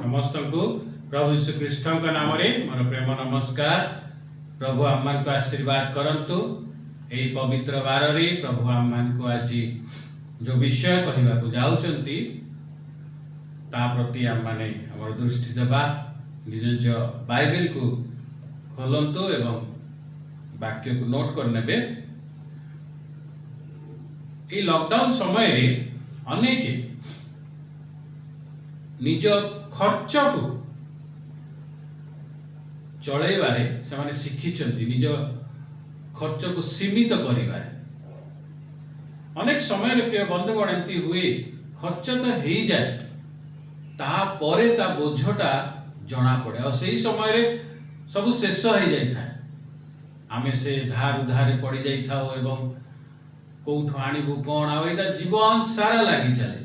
समस्त को प्रभु यीशु ख्रीष्ट नाम मोर प्रेम नमस्कार। प्रभु आम को आशीर्वाद करंतु। यही पवित्र बार रे प्रभु आम को आज जो विषय कहवा जाऊँगी ता प्रति आम माने आम दृष्टि देवा निज निज बाइबल को खोलंतु एवं वाक्य को नोट कर नेबे। ये लॉकडाउन समय रे अनेक निज खर्च को चलैबारे से माने शिखिचंती। निज खर्च को सीमित करिबारे अनेक समय रे प्रिय बंधुगण एमती हुए खर्च तो हो जाए ता परे ता बोझटा जना पड़े और सही समय रे सब शेष हो जाई था। आमे से धार उधार पड़ जाई था एवं कोठो आनिबु कोन आ एटा जीवन सारा लागि चले।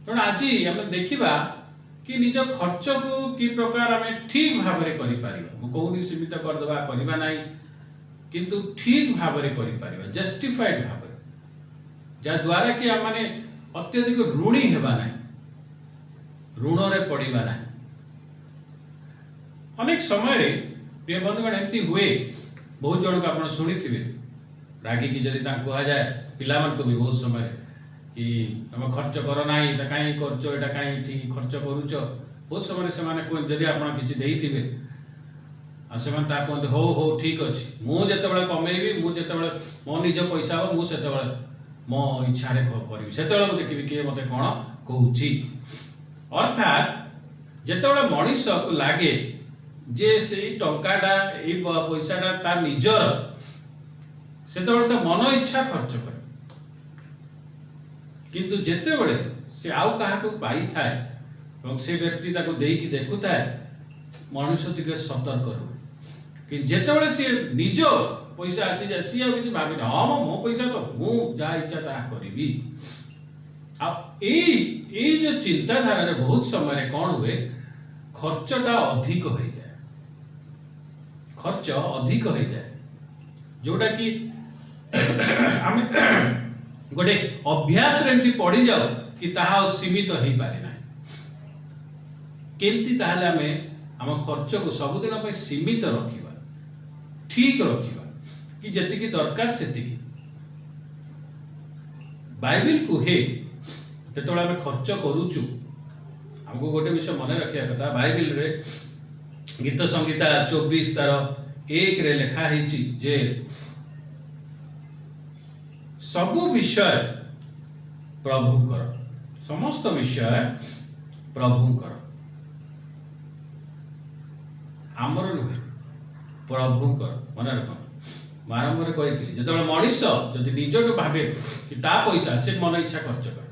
तेणु आज आम देखा कि निज खर्च को कि प्रकार आम ठीक भाव में कौन सीमित करदे करवा ना किंतु ठीक भाव में कर जस्टिफाइड भाव जद्वारा कि आम मैंने अत्यधिक ऋणी हेबा ना ऋण रे पड़वा ना। अनेक समय रे प्रिय बंधुगण एमती हुए बहुत जन को आप शुणी थे रागी की जदि कह जाए पिला को भी बहुत समय कि तुम खर्च कर ना कहीं कर कहीं ठीक खर्च करुच बहुत समय से जदि आप किसी से कहते हो हो ठीक अच्छे मुझे कमेबी मुझे मो निज पैसा हो मुझे मो इच्छा करी से देखी किए मत कौन कहूँ। अर्थात जिते मनीष को लगे जे से टंकाटा पैसाटा तार निजर से मन इच्छा खर्च करे किंतु जेते बड़े से आउ काहाटू पाई थाए और से व्यक्ति ताको देकी देखु थाए मनुष्य टिके सतर्क रहे कि जेते बड़े से निज पैसा आसी जाए सी किसी भावी ना हाँ मो पैसा तो मु जहाँ इच्छा ता करी आ जो चिंताधारा रे बहुत समय कौन हुए खर्चटा अधिक हो जाए खर्च अधिक हो जाए जोटा कि आम गोटे अभ्यास रे पड़ी जाओ कि ताहा सीमित हो पारे ना केमती ताहले आम खर्च को सबुदिन पे सीमित रखिबा ठीक रखिबा कि जतिकी दरकार सेतिकी बाइबल को हे तेतोला आम खर्च करूचु हमको गोटे विषय मन रखिया कथा। बाइबल रे गीत संहिता 24 तार 1 रे लिखा है जे सबु विषय प्रभुंकर समस्त विषय प्रभुंकर आमर नुहे प्रभुंकर मन रख बारंबार कही जो मनीष जदि निजक भावे कि ता पैसा से मन इच्छा खर्च कर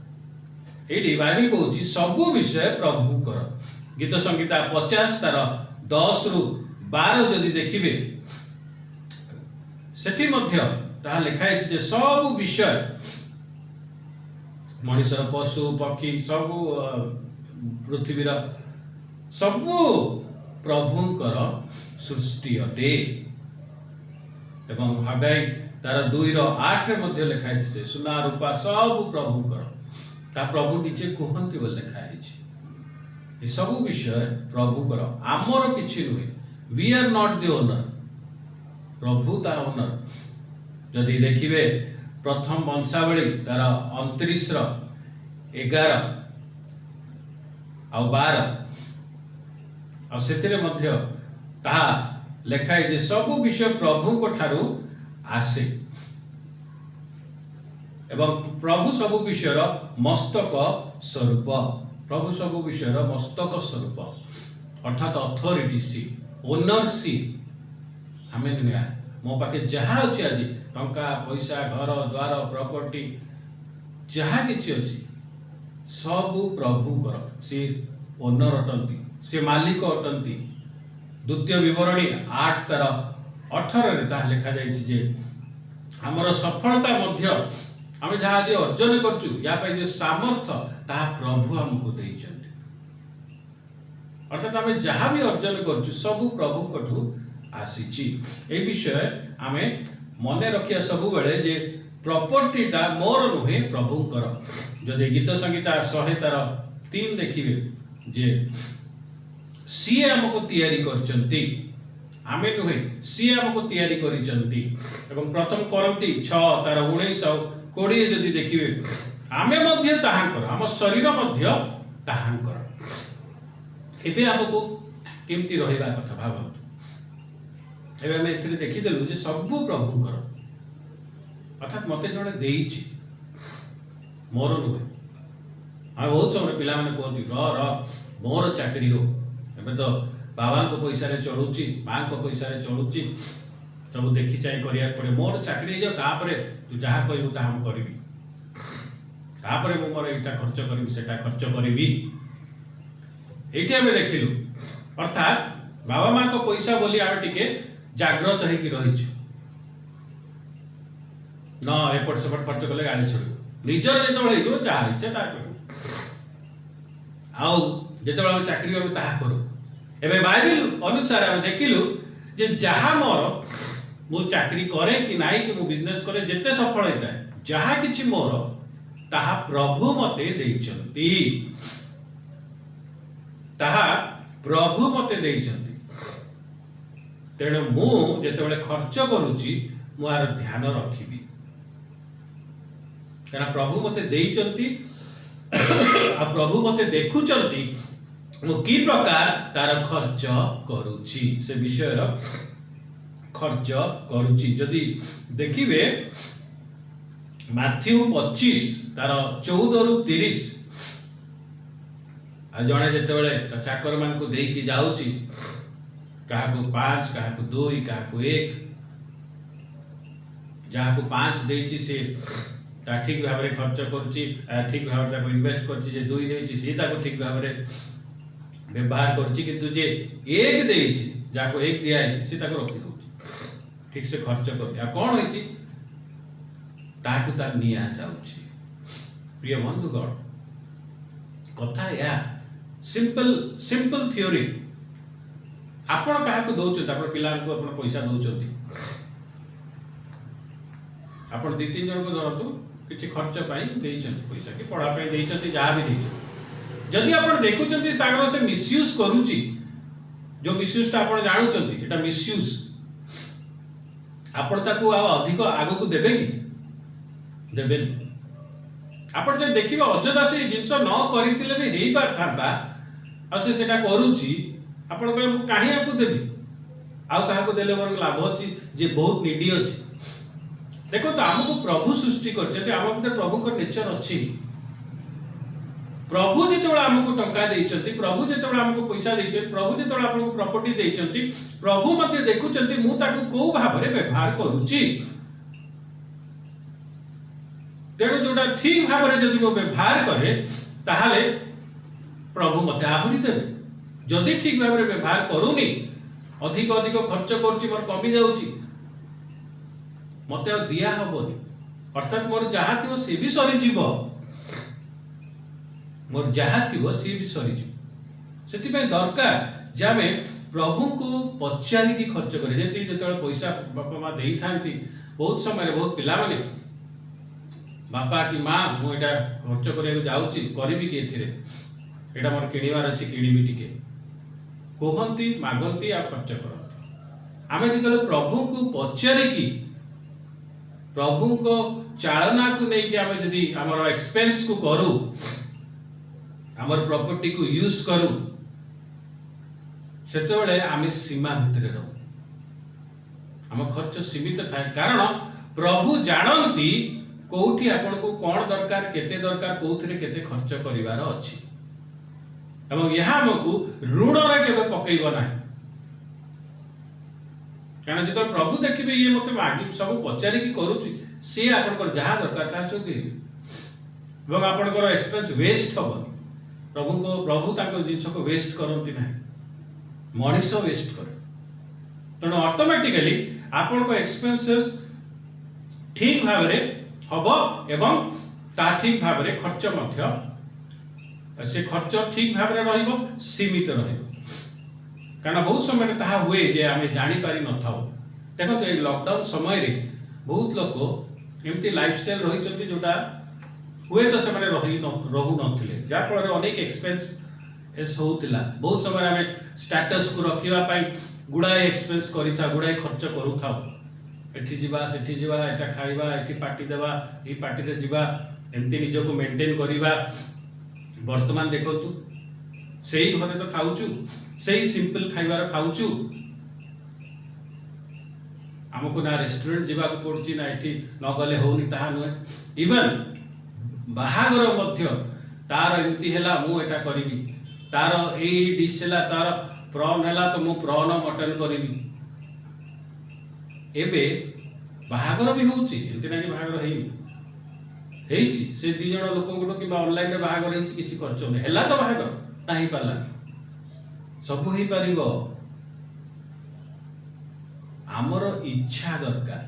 ये बाइबल कहूँ सबु विषय प्रभुंकर। गीत संहिता 50 तार 10 रु 12 जदि देखिए सेठी मध्य ताहा लिखा है सब विषय मनुष्य पशु पक्षी सबू पृथ्वीर सबू प्रभुंकर सृष्टि अटे। एवं हागाई तार 2:8 मध्य लिखा है सुना रूपा सब प्रभुंकर ता प्रभु निजे कहते बोल लिखा है सबू विषय प्रभुंकर आमर किछि नुहे we are not the owner प्रभु ता ओनर। जदि देखिए प्रथम वंशावली तार 29:11 आ 12 आ सेतिरे मध्य ताहा लेखा है जे सब विषय प्रभु को ठारू आसे एवं प्रभु सब विषयर मस्तक स्वरूप प्रभु सब विषयर मस्तक स्वरूप अर्थात अथॉरिटी सी ओनर सी हमें नुआ मो पाखे जहाँ अच्छी आज टंका पैसा घर द्वार प्रॉपर्टी जहाँ किसी अच्छी सबू प्रभुंकर सी ओनर अटंती से मालिक अटंती। द्वितीय विवरणी 8 तार 18 रे ताहा लिखा जाइछि हमर सफलता मध्य आम जहाँ आज अर्जन करचु या पे जो सामर्थ्य ताहा प्रभु हमको देइछन्ति। अर्थात आम जहाँ भी अर्जन करचु सबू प्रभु आसीची। ए विषय आमे मने रखिया सब बेले जे प्रॉपर्टीटा मोर नुहे प्रभुंकर। जदि गीत संगीता 100 तार 3 देखिए जे सीए हमको तैयारी करचंती, आमे नुहे सी हमको तैयारी करिचंती एवं प्रथम करंती 6 तार 19 20 जदि देखिबे आमे मध्य ताहांकर हम शरीर मध्य ताहांकर एबे हमको केमती रहिबा कथा भाबंतु। एबे हम एथिरे देखि देलु जे सब प्रभुंकर अर्थात मते जणे देइछि मोर नुहे। हम बहुत समय पिला माने कहती र मोर चाकरी हो एबे तो बाबा को पैसा रे चलुची मां को पैसा रे चलुची सब देखि चाहि करिया पड़े मोर चाकरी जो तापरे तू जहा कहबू ता हम करबी तापरे मो मोर एटा खर्च करबी सेटा खर्च करबी। एठी हम देखिलु अर्थात बाबा मां को पैसा बोली आमे टिके जागृत है कि रहिछु न एपट सेपट खर्च कले गाड़ी छड़ निजर जेतबे जो चाह इच्छा ता करू आउ जेतबे हम चाकरी हम ताहा करू। एबे बाइबल अनुसार हम देखिलु जे जहा मोर मु चाकरी करे कि नाई कि मु बिजनेस करे जेते सफल होता है जहा किछि मोर ताहा प्रभु मते देइचंती ताहा प्रभु मते देइचंती तेणु मु जेतेबेले खर्च करूची मु आर ध्यान रखिबी कारण प्रभु मते देइचंती आ प्रभु मते देखुचंती मु की प्रकार तार खर्च करूची से विषय खर्च करूची। जदि देखिबे माथ्यू 25 तार 14 रु 30 आ जणे जेतेबेले चाकर मान को देई की जाउची काहाकू 5 काहाकू 2 काहाकू 1 जाहाकू 5 देइची से ता ठीक भाबरे खर्च करूची ठीक भाबरे ताको इन्वेस्ट करची जे 2 देइची से ताको ठीक भाबरे व्यवहार करची किंतु जे 1 देइची जाको 1 दिया है से ताको रखि दउची ठीक से खर्च कर या कोन होइची ताटू ता निया जाउची। प्रिय बंधुगण कथा या सिंपल थ्योरी आपण काहाको दउछ आपण पिला को आपण पैसा दउछती आपण 2-3 जन को धरतु किछि खर्च पाई देइछन पैसा कि पढ़ा पाई देइछती जहा भी देइछन जदि आपण देखुचंती तागर से मिसयूज करूची जो मिसयूज ता आपण जानुचंती एटा मिसयूज आपण ताको अधिक आगो को देबे कि देबे आपण जे देखिबा अजदा से जिंस न करिथिले भी हेई पार थांता आ से सेटा करूची आपण कहे मु काहे आपको देबी आ काहा को देले मोर लाभ अछि जे बहुत नीडी अछि। देखो तो हमको प्रभु सृष्टि करछते हम भीतर प्रभु को नेचर अछि प्रभु जेतेबेला हमको टंका देइचंती प्रभु जेतेबेला हमको पैसा देइचंती प्रभु जेतेबेला आपको प्रॉपर्टी देइचंती प्रभु मते देखुचंती मु ताको को भाबरे व्यवहार करूची तेणु जोटा ठीक भाबरे जदि मो व्यवहार करे ताहाले प्रभु मते आहुरी देबे जदि ठीक भाबरे व्यवहार करूनी अधिक अधिक खर्च करची मोर कमी जाउची मते दिया हबोनी अर्थात मोर जहा थिबो से भी सरी जीवो मोर जहा थिबो से भी सरी जीवो सेति पे दरकार जे आमे प्रभु को पचारि की खर्च करे जेति जेतबे पैसा बापा मां देई थांती बहुत समय बहुत पिला माने बापा की मां मु एटा खर्च करे जाउची करबी के एथिरे एटा मोर किनिवार अछि किनिबी टिके कोहंती मागंती आ खर्च करंती आमे जेतबे प्रभु को पचारि की प्रभु को चालना को नहीं कि आमे जदी हमर एक्सपेंस को करू हमर प्रॉपर्टी को यूज करू सेतेबेले आमे सीमा भितरे रहू हम खर्च सीमित थाए कारण प्रभु जानती कोठी आपण को कोन दरकार केते दरकार कोथरे केते खर्च करिवार अछि एवं यहा हमकु ऋण रे केबे पकैबो नाही कारण जत प्रभु देखिबे ये मते मागी सब पचारि की करूची से आपण को जहा दरकार ता चोके एवं आपण को एक्सपेंस वेस्ट हबो प्रभु ताको जिंस को वेस्ट करंती नाही मनीष वेस्ट करे तनो ऑटोमेटिकली आपण को एक्सपेंसेस ठीक भाव रे हबो एवं ता ठीक भाव रे खर्च मध्य से खर्च ठीक भाव रे रहिबो सीमित रहिबो कारण बहुत समय ताहा हुए जे आमे जानि पारि न थाओ देखो तो लॉकडाउन समय रे बहुत लोक एमती लाइफस्टाइल रही चंती जोटा हुए तो से माने रहू नथिले जा फल अनेक एक्सपेंस एस होउतिला बहुत समय आमे स्टेटस को रखिबा पई गुडाए एक्सपेंस करिथा गुडाए खर्च करूथा एठी जिबा सेठी जिबा एटा खाइबा एठी पार्टी देबा ई पार्टी रे जिबा एमती निज को मेंटेन करिबा वर्तमान देखतु सेही घरे तो खाउचु सेही सिंपल खाइबार खाउचु हमको ना रेस्टोरेंट जीवा को पड़ुची ना एठी न गले होनी ताहा नुहे इवन बाहागर मध्य तार एमती हैला मु एटा करिवि तार ए डिश हैला तार प्रॉन हैला तो मु प्रॉन मटन करिवि एबे बाहागर भी होउची एमती ना कि बाहागर हेइची से दी जण लोक गुडो कि ऑनलाइन रे बाहागर हेइची किछि खर्च नै हैला तो बाहागर नाही पाला सब हेइ परिबो आमर इच्छा दरकार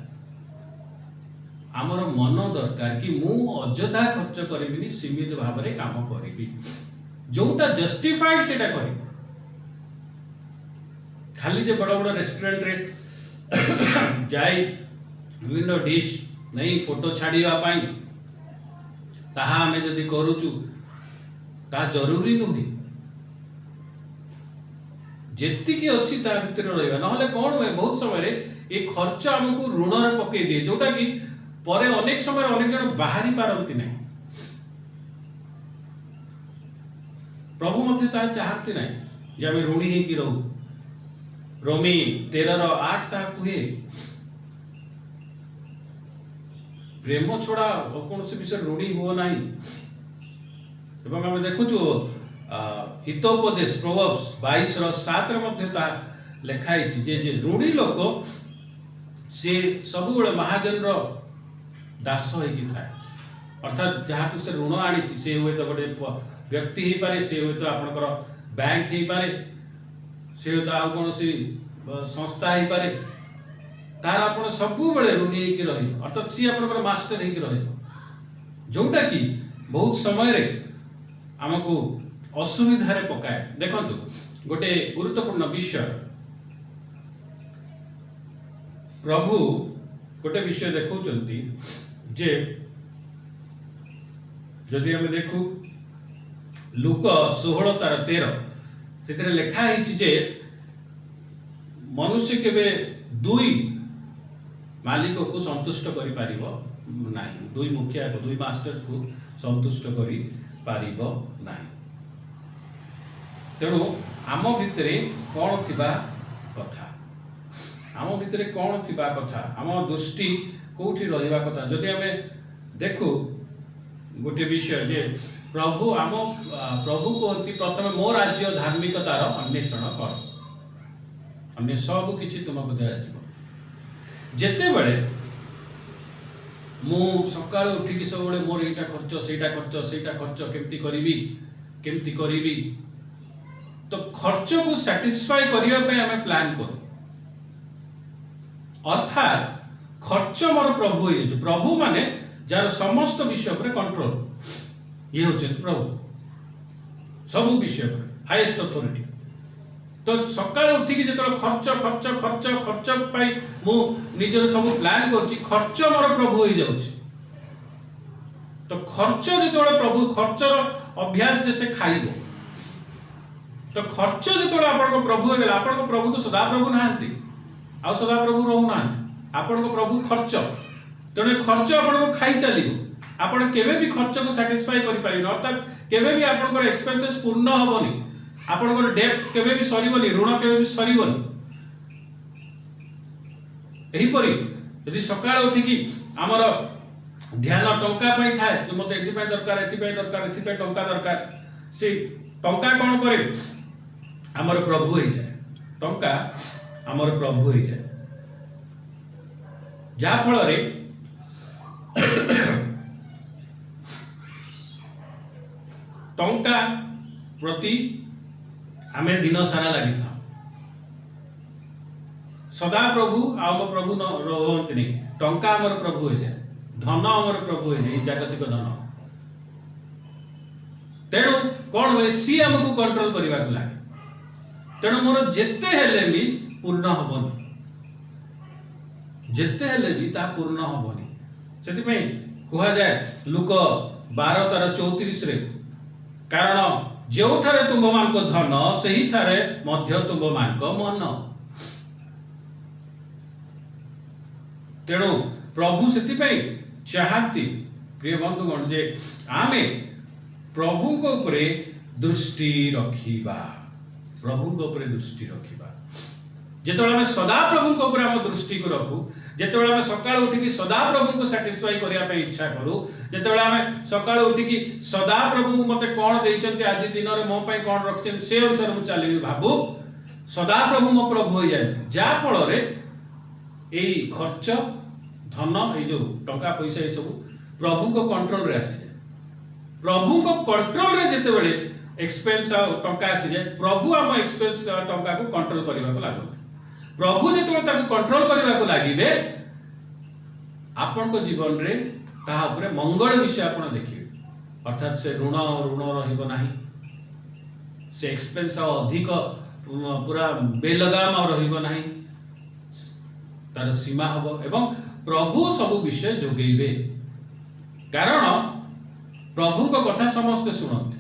आमर मन दरकार कि मु अजथा खर्च करिबिनी सीमित भाव रे काम करिबि जोटा जस्टिफाइड सेटा करि खाली जे बड़ बड़ रेस्टोरेंट रे जाई विभिन्न डिश नहीं फोटो छाड़िया पाई ताहा हमें जदि करूचु ता जरूरी नुहे जेतिकी अच्छी ता भितर रहिबा नहले कोन होय बहुत समय रे ए खर्च हमकु ऋण रे पके दिए जोटा कि परे अनेक समय अनेक जन बाहरी पारंती नै प्रभु मध्य ता चाहती नै जे हम ऋणी हे कि रहू रोमी 13:8 ता कुहे प्रेम छोड़ा कौन से विषय ऋणी हो नाही एवं हम देखुछु हितोपदेश प्रोवर्ब्स 22:7 रे मध्य ता लेखाई जे जे ऋणी लोक से सब बेले महाजन रो दास होई कि थाए अर्थात जहाँ तू से ऋण आनी से हुए तो गोटे व्यक्ति ही पारे से हुए तो आपनकर बैंक ही पारे से हुए तो आ कौन सी संस्था ही पारे तार आपण सब बेले ऋणी ही कि रही अर्थात सी आपनकर मास्टर ही कि रही जोटा कि बहुत समय रे हमको असुविधा रे पकाए देखंतु गोटे गुरुत्वपूर्ण विषय प्रभु गोटे विषय देखौचंती जे जदि हम देखु लूक 16:13 सेतरे लेखा हिची जे मनुष्य केबे दुई मालिक को संतुष्ट करि पारिबो नाही दुई मुखिया को दुई मास्टर्स को संतुष्ट करि पारिबो नाही तेणु आम भितर कौन थिबा कथा आम भितर कौन थिबा कथा आम दृष्टि कोठी रहिबा कथा जदि हमें देखु गोटे विषय जे प्रभु आम प्रभु कहती प्रथम मो राज्य धार्मिकतार अन्वेषण कर अन्य सब किछि तुमको दिया जिवो जेते बेले मु सकाळ उठी कि सब बेले मोर एटा खर्च सेटा खर्च केमती करिवि तो खर्च को सैटिस्फाई करने पे हमें प्लान करूँ अर्थात खर्च मोर प्रभु हो प्रभु माने जार समस्त विषय पर कंट्रोल ये होचे प्रभु सब विषय पर हाईएस्ट अथॉरिटी तो सकाळ उठी कि जतो खर्च खर्च खर्च खर्च पाई मु निजर सब प्लान करछि खर्च मोर प्रभु हो जाउछि तो खर्च जतो प्रभु खर्चर अभ्यास जे से खाइबो तो खर्च जो आप प्रभु हो गला आप प्रभु तो सदा प्रभु नहांती आ सदा प्रभु रहू ना आपण प्रभु खर्च तेणु खर्च आपको खाई चलो आपड़ केवे भी खर्च को सैटिस्फाई कर पारे अर्थात केवे भी आपंकर एक्सपेंसेस पूर्ण हेनी आपंकर डेट केवे भी सरीबनी ऋण केवे भी सरीबनी एहीपरि यदि सकाळ उठिकी आमर ध्यान टंका पाई थाए जो मते एथि पाई दरकार एथि पाई दरकार एथि पाई टंका दरकार से टंका कोन करे आमर प्रभु हो जाए टंका आमर प्रभु हो जाए जहा फल रे टंका प्रति आमे दिन सारा लगी था सदा प्रभु आम प्रभु रहते नहीं टंका आमर प्रभु हो जाए धन आमर प्रभु हो जाए जागतिक धन तेणु कौन हुए सी आमको कंट्रोल करने को लगे तेणु मोर जेते हेले भी पूर्ण हबनी जेते हेले भी ता पूर्ण हबनी सेति में कहा जाए लुक 12:34 रे कारण ଯେଉଁଠାରେ ତୁମ୍ଭମାନଙ୍କ ଧନ ସେହିଠାରେ ମଧ୍ୟ ତୁମ୍ଭମାନଙ୍କ ମନ। ତେଣୁ ପ୍ରଭୁ ସେଥିପାଇଁ ଚାହାନ୍ତି ପ୍ରିୟ ବନ୍ଧୁଗଣ ଯେ ଆମେ ପ୍ରଭୁଙ୍କ ଉପରେ ଦୃଷ୍ଟି ରଖିବା। ପ୍ରଭୁଙ୍କ ଉପରେ ଦୃଷ୍ଟି ରଖିବା। ଯେତେବେଳେ ଆମେ ସଦା ପ୍ରଭୁଙ୍କ ଉପରେ ଆମ ଦୃଷ୍ଟିକୁ ରଖୁ, ଯେତେବେଳେ ଆମେ ସକାଳୁ ଉଠିକି ସଦା ପ୍ରଭୁଙ୍କୁ ସାଟିସ୍ଫାଇ କରିବା ପାଇଁ ଇଚ୍ଛା କରୁ, ଯେତେବେଳେ ଆମେ ସକାଳୁ ଉଠିକି ସଦା ପ୍ରଭୁ ମୋତେ କ'ଣ ଦେଇଛନ୍ତି, ଆଜି ଦିନରେ ମୋ ପାଇଁ କ'ଣ ରଖିଛନ୍ତି, ସେ ଅନୁସାରେ ମୁଁ ଚାଲିବି ଭାବୁ, ସଦା ପ୍ରଭୁ ମୋ ପ୍ରଭୁ ହୋଇଯାଆନ୍ତି। ଯାହା ଫଳରେ ଏଇ ଖର୍ଚ୍ଚ ଧନ, ଏଇ ଯୋଉ ଟଙ୍କା ପଇସା ଏସବୁ ପ୍ରଭୁଙ୍କ କଣ୍ଟ୍ରୋଲରେ ଆସିଯାଏ। ପ୍ରଭୁଙ୍କ କଣ୍ଟ୍ରୋଲରେ ଯେତେବେଳେ ଏକ୍ସପେନ୍ସ ଆଉ ଟଙ୍କା ଆସିଯାଏ, ପ୍ରଭୁ ଆମ ଏକ୍ସପେନ୍ସ ଟଙ୍କାକୁ କଣ୍ଟ୍ରୋଲ କରିବାକୁ ଲାଗନ୍ତି। ପ୍ରଭୁ ଯେତେବେଳେ ତାକୁ କଣ୍ଟ୍ରୋଲ କରିବାକୁ ଲାଗିବେ, ଆପଣଙ୍କ ଜୀବନରେ ତାହା ଉପରେ ମଙ୍ଗଳ ବିଷୟ ଆପଣ ଦେଖିବେ। ଅର୍ଥାତ୍ ସେ ଋଣ ରହିବ ନାହିଁ, ସେ ଏକ୍ସପେନ୍ସ ଆଉ ଅଧିକ ପୁରା ବେଲଗାମ ଆଉ ରହିବ ନାହିଁ, ତାର ସୀମା ହବ ଏବଂ ପ୍ରଭୁ ସବୁ ବିଷୟ ଯୋଗେଇବେ। କାରଣ ପ୍ରଭୁଙ୍କ କଥା ସମସ୍ତେ ଶୁଣନ୍ତି।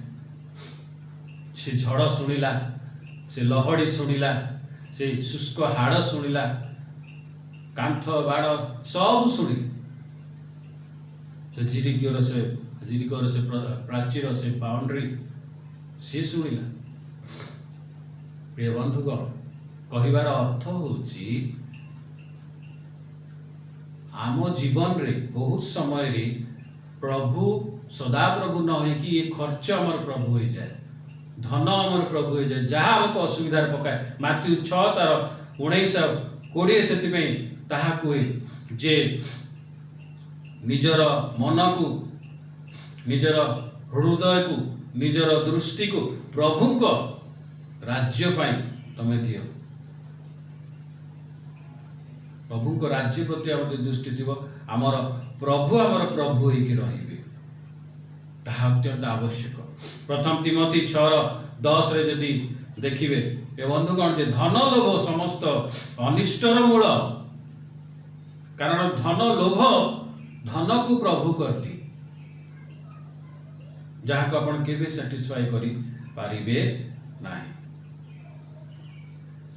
ସେ ଝଡ଼ ଶୁଣିଲା, ସେ ଲହଡ଼ି ଶୁଣିଲା, ସେ ଶୁଷ୍କ ହାଡ଼ ଶୁଣିଲା, କାନ୍ଥ ବାଡ଼ ସବୁ ଶୁଣିଲେ। ସେ ଜିରିକୋର ସେ ପ୍ରାଚୀର, ସେ ବାଉଣ୍ଡ୍ରି ସେ ଶୁଣିଲା। ପ୍ରିୟ ବନ୍ଧୁଗଣ, କହିବାର ଅର୍ଥ ହେଉଛି ଆମ ଜୀବନରେ ବହୁତ ସମୟରେ ପ୍ରଭୁ ସଦାପ୍ରଭୁ ନ ହେଇକି ଏ ଖର୍ଚ୍ଚ ଆମର ପ୍ରଭୁ ହୋଇଯାଏ, ଧନ ଆମର ପ୍ରଭୁ ହୋଇଯାଏ, ଯାହା ଆମକୁ ଅସୁବିଧାରେ ପକାଏ। ମାଥ୍ୟୁ 6 ତାର 19-20 ସେଥିପାଇଁ ତାହା କୁହେ ଯେ ନିଜର ମନକୁ, ନିଜର ହୃଦୟକୁ, ନିଜର ଦୃଷ୍ଟିକୁ ପ୍ରଭୁଙ୍କ ରାଜ୍ୟ ପାଇଁ ତମେ ଦିଅ। ପ୍ରଭୁଙ୍କ ରାଜ୍ୟ ପ୍ରତି ଆମର ଯଦି ଦୃଷ୍ଟି ଥିବ, ଆମର ପ୍ରଭୁ ହେଇକି ରହିବେ। ତାହା ଅତ୍ୟନ୍ତ ଆବଶ୍ୟକ। ପ୍ରଥମ ତିମୋଥୀ 6:10 ଯଦି ଦେଖିବେ, ଏ ବନ୍ଧୁଗଣ, ଯେ ଧନ ଲୋଭ ସମସ୍ତ ଅନିଷ୍ଟର ମୂଳ। କାରଣ ଧନ ଲୋଭ ଧନକୁ ପ୍ରଭୁ କରିଦିଏ, ଯାହାକୁ ଆପଣ କେବେ ସାଟିସ୍ଫାଇ କରିପାରିବେ ନାହିଁ।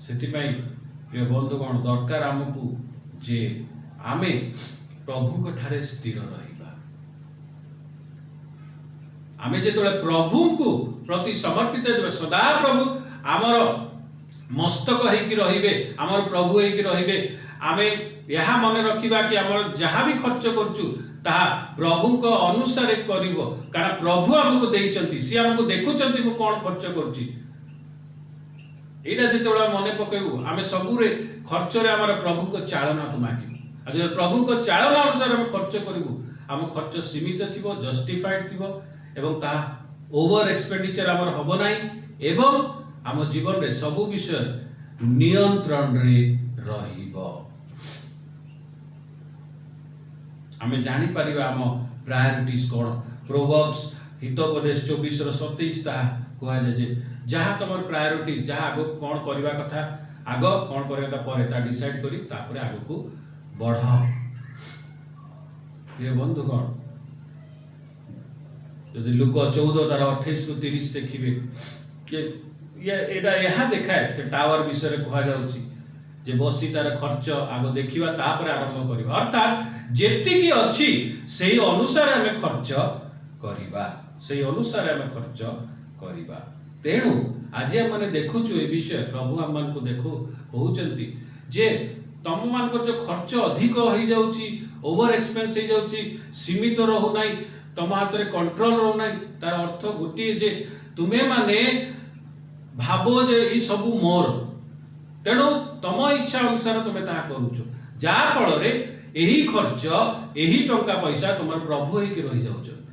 ସେଥିପାଇଁ ପ୍ରିୟ ବନ୍ଧୁଗଣ, ଦରକାର ଆମକୁ ଯେ ଆମେ ପ୍ରଭୁଙ୍କ ଠାରେ ସ୍ଥିର ରହିବା। ଆମେ ଯେତେବେଳେ ପ୍ରଭୁଙ୍କୁ ପ୍ରତି ସମର୍ପିତ ହେବା, ସଦା ପ୍ରଭୁ ଆମର ମସ୍ତକ ହେଇକି ରହିବେ, ଆମର ପ୍ରଭୁ ହେଇକି ରହିବେ। ଆମେ ଏହା ମନେ ରଖିବା କି ଆମର ଯାହା ବି ଖର୍ଚ୍ଚ କରୁଛୁ ତାହା ପ୍ରଭୁଙ୍କ ଅନୁସାରେ କରିବ। କାରଣ ପ୍ରଭୁ ଆମକୁ ଦେଇଛନ୍ତି, ସିଏ ଆମକୁ ଦେଖୁଛନ୍ତି ମୁଁ କ'ଣ ଖର୍ଚ୍ଚ କରୁଛି। ଏଇଟା ଯେତେବେଳେ ମନେ ପକେଇବୁ, ଆମେ ସବୁରେ ଖର୍ଚ୍ଚରେ ଆମର ପ୍ରଭୁଙ୍କ ଚାଳନାକୁ ମାଗିବୁ। ଆଉ ଯେତେବେଳେ ପ୍ରଭୁଙ୍କ ଚାଳନା ଅନୁସାରେ ଆମେ ଖର୍ଚ୍ଚ କରିବୁ, ଆମ ଖର୍ଚ୍ଚ ସୀମିତ ଥିବ, ଜଷ୍ଟିଫାଇଡ୍ ଥିବ ଏବଂ ତାହା ଓଭର ଏକ୍ସପେଣ୍ଡିଚର ଆମର ହବ ନାହିଁ ଏବଂ ଆମ ଜୀବନରେ ସବୁ ବିଷୟ ନିୟନ୍ତ୍ରଣରେ ରହିବ। ଆମେ ଜାଣିପାରିବା ଆମ ପ୍ରାୟୋରିଟିଜ କ'ଣ। ପ୍ରୋଭର୍ବସ ହିତୋପଦେଶ 24:27 ତାହା କୁହାଯାଏ ଯେ ଯାହା ତମର ପ୍ରାୟୋରିଟି, ଯାହା ଆଗକୁ କ'ଣ କରିବା କଥା, ଆଗ କ'ଣ କରିବା କଥା ପରେ ତା ଡିସାଇଡ୍ କରି ତାପରେ ଆଗକୁ ବଢ଼। ପ୍ରିୟ ବନ୍ଧୁଗଣ, ଯଦି ଲୁକ 14:28-30 ଦେଖିବେ, ଏହା ଦେଖାଏ, ସେ ଟାୱାର ବିଷୟରେ କୁହାଯାଉଛି ଯେ ବସି ତାର ଖର୍ଚ୍ଚ ଆଗ ଦେଖିବା, ତାପରେ ଆରମ୍ଭ କରିବା। ଅର୍ଥାତ୍ ଯେତିକି ଅଛି ସେଇ ଅନୁସାରେ ଆମେ ଖର୍ଚ୍ଚ କରିବା, ସେଇ ଅନୁସାରେ ଆମେ ଖର୍ଚ୍ଚ କରିବା। ତେଣୁ ଆଜି ଆମେ ଦେଖୁଛୁ ଏ ବିଷୟ, ପ୍ରଭୁ ଆମମାନଙ୍କୁ କହୁଛନ୍ତି ଯେ ତମମାନଙ୍କର ଯୋଉ ଖର୍ଚ୍ଚ ଅଧିକ ହେଇଯାଉଛି, ଓଭର ଏକ୍ସପେନ୍ସ ହେଇଯାଉଛି, ସୀମିତ ରହୁନାହିଁ, ତମ ହାତରେ କଣ୍ଟ୍ରୋଲ ରହୁନାହିଁ, ତାର ଅର୍ଥ ଗୋଟିଏ ଯେ ତୁମେ ମାନେ ଭାବ ଯେ ଏଇ ସବୁ ମୋର, ତେଣୁ ତମ ଇଚ୍ଛା ଅନୁସାରେ ତମେ ତାହା କରୁଛ, ଯାହା ଫଳରେ ଏହି ଖର୍ଚ୍ଚ, ଏହି ଟଙ୍କା ପଇସା ତୁମର ପ୍ରଭୁ ହେଇକି ରହିଯାଉଛନ୍ତି।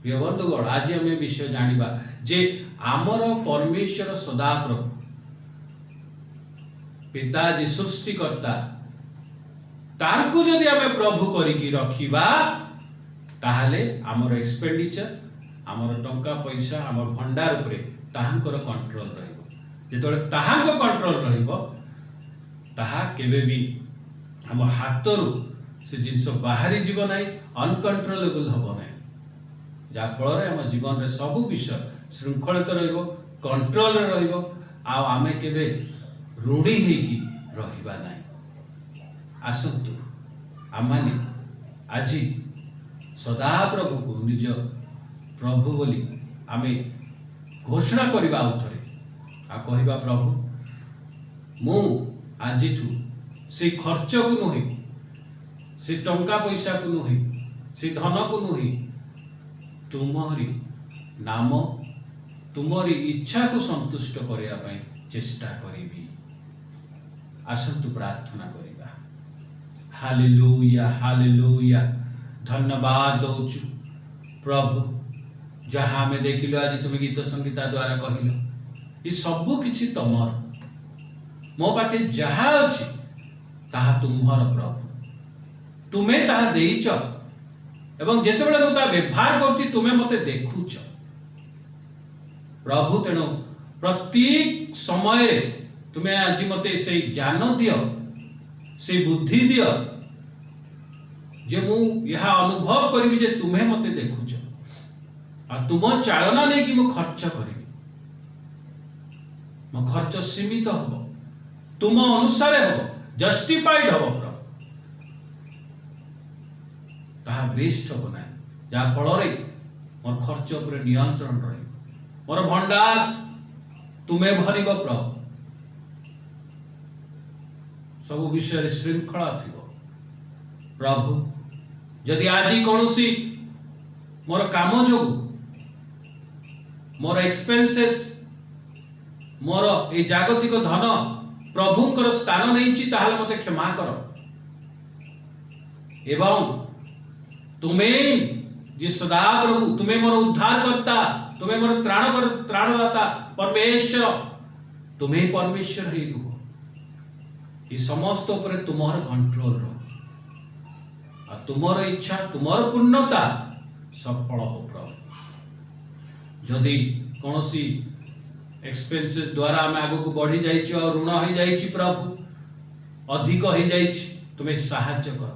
ପ୍ରିୟ ବନ୍ଧୁଗଣ, ଆଜି ଆମେ ବିଷୟ ଜାଣିବା ଯେ ଆମର ପରମେଶ୍ୱର ସଦାପ୍ରଭୁ ପିତା ଯେ ସୃଷ୍ଟିକର୍ତ୍ତା, ତାଙ୍କୁ ଯଦି ଆମେ ପ୍ରଭୁ କରିକି ରଖିବା, ତାହେଲେ ଆମର ଏକ୍ସପେଣ୍ଡିଚର, ଆମର ଟଙ୍କା ପଇସା, ଆମର ଭଣ୍ଡାର ଉପରେ ତାହାଙ୍କର କଣ୍ଟ୍ରୋଲ ରହିବ। ଯେତେବେଳେ ତାହାଙ୍କ କଣ୍ଟ୍ରୋଲ ରହିବ, ତାହା କେବେ ବି ଆମ ହାତରୁ ସେ ଜିନିଷ ବାହାରି ଯିବ ନାହିଁ, ଅନକଣ୍ଟ୍ରୋଲେବଲ ହବ ନାହିଁ। ଯାହାଫଳରେ ଆମ ଜୀବନରେ ସବୁ ବିଷୟ ଶୃଙ୍ଖଳିତ ରହିବ, କଣ୍ଟ୍ରୋଲରେ ରହିବ, ଆଉ ଆମେ କେବେ ଋଣୀ ହେଇକି ରହିବା ନାହିଁ। ଆସନ୍ତୁ ଆମମାନେ ଆଜି ସଦାପ୍ରଭୁକୁ ନିଜ ପ୍ରଭୁ ବୋଲି ଆମେ ଘୋଷଣା କରିବା ଆଉଥରେ, ଆଉ କହିବା ପ୍ରଭୁ ମୁଁ ଆଜିଠୁ ସେ ଖର୍ଚ୍ଚକୁ ନୁହେଁ, ସେ ଟଙ୍କା ପଇସାକୁ ନୁହେଁ, ସେ ଧନକୁ ନୁହେଁ, ତୁମରି ନାମ ତୁମରି ଇଚ୍ଛାକୁ ସନ୍ତୁଷ୍ଟ କରିବା ପାଇଁ ଚେଷ୍ଟା କରିବି। ଆସନ୍ତୁ ପ୍ରାର୍ଥନା କରିବା। Hallelujah hallelujah. ଧନ୍ୟବାଦ ଦଉଛୁ ପ୍ରଭୁ, ଯାହା ଆମେ ଦେଖିଲୁ ଆଜି ତୁମେ ଗୀତ ସଂଗୀତା ଦ୍ୱାରା କହିଲ, ଏ ସବୁ କିଛି ତମର। ମୋ ପାଖେ ଯାହା ଅଛି ତାହା ତୁମର ପ୍ରଭୁ, ତୁମେ ତାହା ଦେଇଛ ଏବଂ ଯେତେବେଳେ ମୁଁ ତାହା ବ୍ୟବହାର କରୁଛି ତୁମେ ମୋତେ ଦେଖୁଛ ପ୍ରଭୁ। ତେଣୁ ପ୍ରତ୍ୟେକ ସମୟରେ ତୁମେ ଆଜି ମୋତେ ସେଇ ଜ୍ଞାନ ଦିଅ, ସେଇ ବୁଦ୍ଧି ଦିଅ ଯେ ମୁଁ ଏହା ଅନୁଭବ କରିବି ଯେ ତୁମେ ମୋତେ ଦେଖୁଛ, ଆଉ ତୁମ ଚାଳନା ନେଇକି ମୁଁ ଖର୍ଚ୍ଚ କରିବି। ମୋ ଖର୍ଚ୍ଚ ସୀମିତ ହବ, ତୁମ ଅନୁସାରେ ହବ, ଜଷ୍ଟିଫାଇଡ ହବ ପ୍ରଭୁ, ତାହା ୱେଷ୍ଟ ହବ ନାହିଁ, ଯାହା ଫଳରେ ମୋର ଖର୍ଚ୍ଚ ଉପରେ ନିୟନ୍ତ୍ରଣ ରହିବ, ମୋର ଭଣ୍ଡାର ତୁମେ ଭରିବ ପ୍ରଭୁ, ସବୁ ବିଷୟରେ ଶୃଙ୍ଖଳା ଥିବ ପ୍ରଭୁ। ଯଦି ଆଜି କୌଣସି ମୋର କାମ ଯୋଗୁଁ ମୋର ଏକ୍ସପେନ୍ସେସ୍, ମୋର এই ଜାଗତିକ ଧନ ପ୍ରଭୁଙ୍କର ସ୍ଥାନ ନେଇଛି, ତାହେଲେ ମୋତେ କ୍ଷମା କର ଏବଂ ତୁମେ ଯେ ସଦାପ୍ରଭୁ, ତୁମେ ମୋର ଉଦ୍ଧାରକର୍ତ୍ତା, ତୁମେ ମୋର ତ୍ରାଣଦାତା ପରମେଶ୍ୱର, ତୁମେ ପରମେଶ୍ୱର ହେଇ ରୁହ। ଏ ସମସ୍ତ ଉପରେ ତୁମର କଣ୍ଟ୍ରୋଲ ରହ, ଆଉ ତୁମର ଇଚ୍ଛା, ତୁମର ପୂର୍ଣ୍ଣତା ସଫଳ ହଉ ପ୍ରଭୁ। ଯଦି କୌଣସି ଏକ୍ସପେନ୍ସେସ୍ ଦ୍ୱାରା ଆମେ ଆଗକୁ ବଢ଼ି ଯାଇଛୁ ଆଉ ଋଣ ହେଇଯାଇଛି ପ୍ରଭୁ, ଅଧିକ ହେଇଯାଇଛି, ତୁମେ ସାହାଯ୍ୟ କର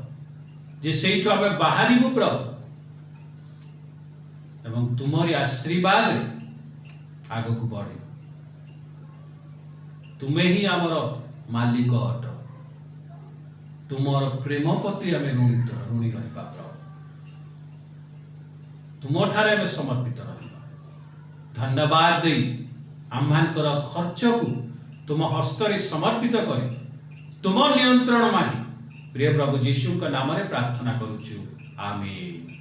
ଯେ ସେଇଠୁ ଆମେ ବାହାରିବୁ ପ୍ରଭୁ ଏବଂ ତୁମରି ଆଶୀର୍ବାଦରେ ଆଗକୁ ବଢ଼ିବୁ। ତୁମେ ହିଁ ଆମର ମାଲିକ ଅଟ, ତୁମର ପ୍ରେମ ପ୍ରତି ଆମେ ଋଣୀ ରହିବା ପ୍ରଭୁ, ତୁମଠାରେ ଆମେ ସମର୍ପିତ ରହିବା। ଧନ୍ୟବାଦ ଦେଇ ଆମ୍ଭମାନଙ୍କର ଖର୍ଚ୍ଚକୁ ତୁମ ହସ୍ତରେ ସମର୍ପିତ କରି ତୁମ ନିୟନ୍ତ୍ରଣ ମାଗି ପ୍ରିୟ ପ୍ରଭୁ ଯୀଶୁଙ୍କ ନାମରେ ପ୍ରାର୍ଥନା କରୁଛୁ, ଆମେନ୍।